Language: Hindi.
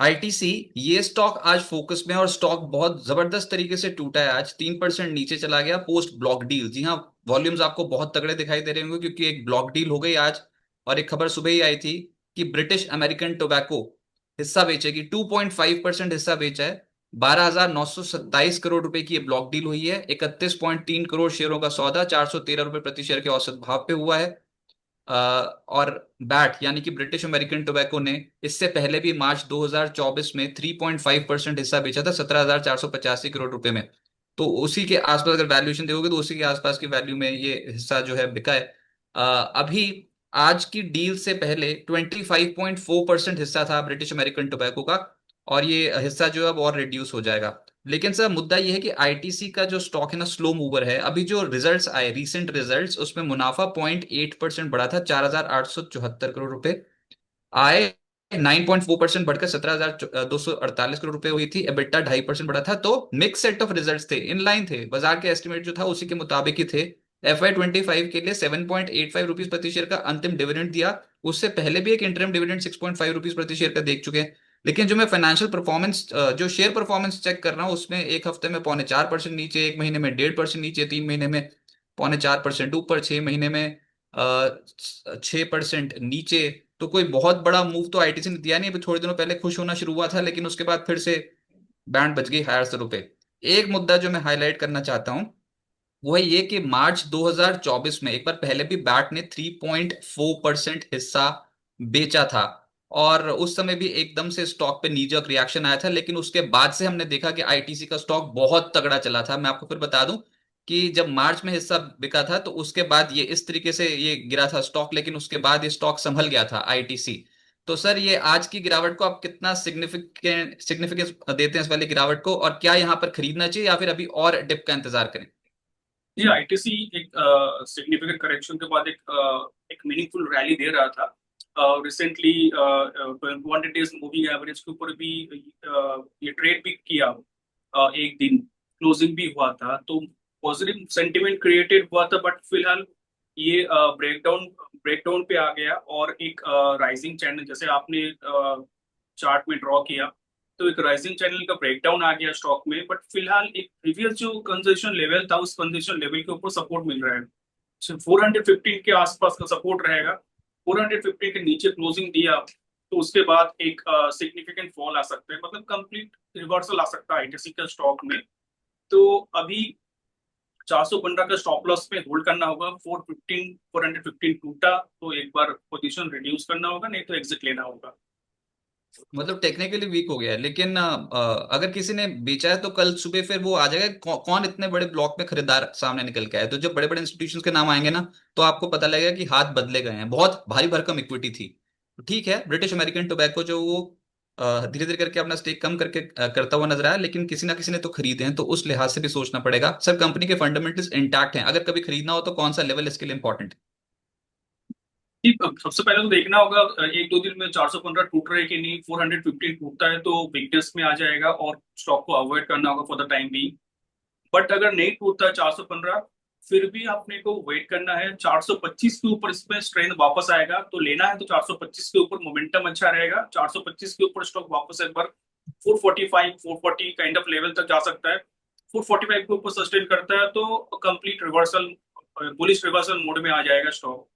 आईटीसी, ये स्टॉक आज फोकस में है और स्टॉक बहुत जबरदस्त तरीके से टूटा है। आज 3% नीचे चला गया पोस्ट ब्लॉक डील। जी हाँ, वॉल्यूम्स आपको बहुत तगड़े दिखाई दे रहे होंगे क्योंकि एक ब्लॉक डील हो गई आज। और एक खबर सुबह ही आई थी कि ब्रिटिश अमेरिकन टोबैको हिस्सा बेचेगी। 2.5% हिस्सा बेचा है। 12,927 करोड़ रुपए की ये ब्लॉक डील हुई है। 31.3 करोड़ शेयरों का सौदा 413 रुपए प्रति शेयर के औसत भाव पे हुआ है। और बैट यानी कि ब्रिटिश अमेरिकन टोबैको ने इससे पहले भी मार्च 2024 में 3.5% हिस्सा बेचा था 17,485 करोड़ रुपए में। तो उसी के आसपास अगर वैल्यूएशन देखोगे तो उसी के आसपास की वैल्यू में ये हिस्सा जो है बिका है। अभी आज की डील से पहले 25.4% हिस्सा था ब्रिटिश अमेरिकन टोबैको का। और ये हिस्सा जो है अब और रिड्यूस हो जाएगा। लेकिन सर मुद्दा ये है कि आईटीसी का जो स्टॉक है ना, स्लो मूवर है। अभी जो रिजल्ट्स आए, रीसेंट रिजल्ट्स, उसमें मुनाफा 0.8% बढ़ा था, 4,874 करोड़ रुपए। आय 9.4% बढ़कर 17,248 करोड़ रुपए हुई थी। EBITDA 2.5% बढ़ा था। तो मिक्स सेट ऑफ रिजल्ट्स थे, इन लाइन थे, बाजार के एस्टिमेट जो था उसी के मुताबिक ही थे। FY 2025 के लिए 7.85 रुपीज प्रति शेयर का अंतिम डिविडेंड दिया। उससे पहले भी एक इंटरम डिविडेंड 6.5 रुपीज प्रति शेयर का देख चुके हैं। लेकिन जो मैं फाइनेंशियल परफॉर्मेंस, जो शेयर परफॉर्मेंस चेक कर रहा हूँ, उसमें एक हफ्ते में 0.4% नीचे, एक महीने में 1.5% नीचे, 3 महीने में 0.4% ऊपर, 6 महीने में 6% नीचे। तो कोई बहुत बड़ा मूव तो आईटीसी ने दिया नहीं। अभी थोड़े दिनों पहले खुश होना शुरू हुआ था, लेकिन उसके बाद फिर से बैंड बज गई हायर स्तरों पे। एक मुद्दा जो मैं हाईलाइट करना चाहता हूं वो है ये कि मार्च 2024 में एक बार पहले भी बैट ने 3.4% हिस्सा बेचा था। और उस समय भी एकदम से स्टॉक पे नीजक रिएक्शन आया था, लेकिन उसके बाद से हमने देखा कि आईटीसी का स्टॉक बहुत तगड़ा चला था। मैं आपको फिर बता दूं कि जब मार्च में हिस्सा बिका था तो उसके बाद ये इस तरीके से ये गिरा था स्टॉक, लेकिन उसके बाद ये स्टॉक संभल गया था आईटीसी। तो सर ये आज की गिरावट को आप कितना सिग्निफिकेंस देते हैं इस वाली गिरावट को, और क्या यहाँ पर खरीदना चाहिए या फिर अभी और डिप का इंतजार करें? ये आईटीसी एक सिग्निफिकेंट करेक्शन के बाद एक मीनिंगफुल रैली दे रहा था। रिसेंटली 100 डेज मूविंग एवरेज के ऊपर भी ये ट्रेड भी किया। एक दिन क्लोजिंग भी हुआ था तो पॉजिटिव सेंटिमेंट क्रिएटेड हुआ था, बट फिलहाल ये ब्रेकडाउन ब्रेकडाउन पे आ गया और एक राइजिंग चैनल जैसे आपने चार्ट में ड्रॉ किया, तो एक राइजिंग चैनल का ब्रेकडाउन आ गया स्टॉक में। बट फिलहाल एक प्रीवियस जो कंसेशन लेवल था उस कंसेशन लेवल के ऊपर सपोर्ट मिल रहा है। 415 के आसपास का सपोर्ट रहेगा। 415 के नीचे क्लोजिंग दिया तो उसके बाद एक सिग्निफिकेंट फॉल आ सकता है, मतलब कंप्लीट रिवर्सल आ सकता है आईटीसी के स्टॉक में। तो अभी 415 का स्टॉप लॉस में होल्ड करना होगा। 415 टूटा तो एक बार पोजीशन रिड्यूस करना होगा, नहीं तो एग्जिट लेना होगा। मतलब टेक्निकली वीक हो गया है, लेकिन अगर किसी ने बेचा है तो कल सुबह फिर वो आ जाएगा। कौन इतने बड़े ब्लॉक में खरीदार सामने निकल के आए? तो जब बड़े बड़े इंस्टीट्यूशंस के नाम आएंगे ना, तो आपको पता लगेगा कि हाथ बदले गए हैं। बहुत भारी भरकम इक्विटी थी। तो ठीक है, ब्रिटिश अमेरिकन टोबैको जो वो धीरे धीरे करके अपना स्टेक कम करके करता हुआ नजर आया, लेकिन किसी ना किसी ने तो खरीदे हैं। तो उस लिहाज से भी सोचना पड़ेगा। सर कंपनी के फंडामेंटल्स इंटैक्ट हैं, अगर कभी खरीदना हो तो कौन सा लेवल इसके लिए इंपॉर्टेंट ठीक, अब सबसे पहले तो देखना होगा एक दो दिन में 415 टूट रहे कि नहीं। 415 टूटता है तो वीकनेस में आ जाएगा और स्टॉक को अवॉइड करना होगा for the time be. But अगर नहीं टूटता है 415, फिर भी आपने को वेट करना है। 425 के ऊपर इसमें स्ट्रेंथ वापस आएगा तो लेना है। तो 425 के ऊपर मोमेंटम अच्छा रहेगा। 425 के ऊपर स्टॉक वापस एक बार 445 440 काइंड ऑफ लेवल तक जा सकता है। 445 के ऊपर सस्टेन करता है तो complete reversal, bullish reversal mode में आ जाएगा स्टॉक।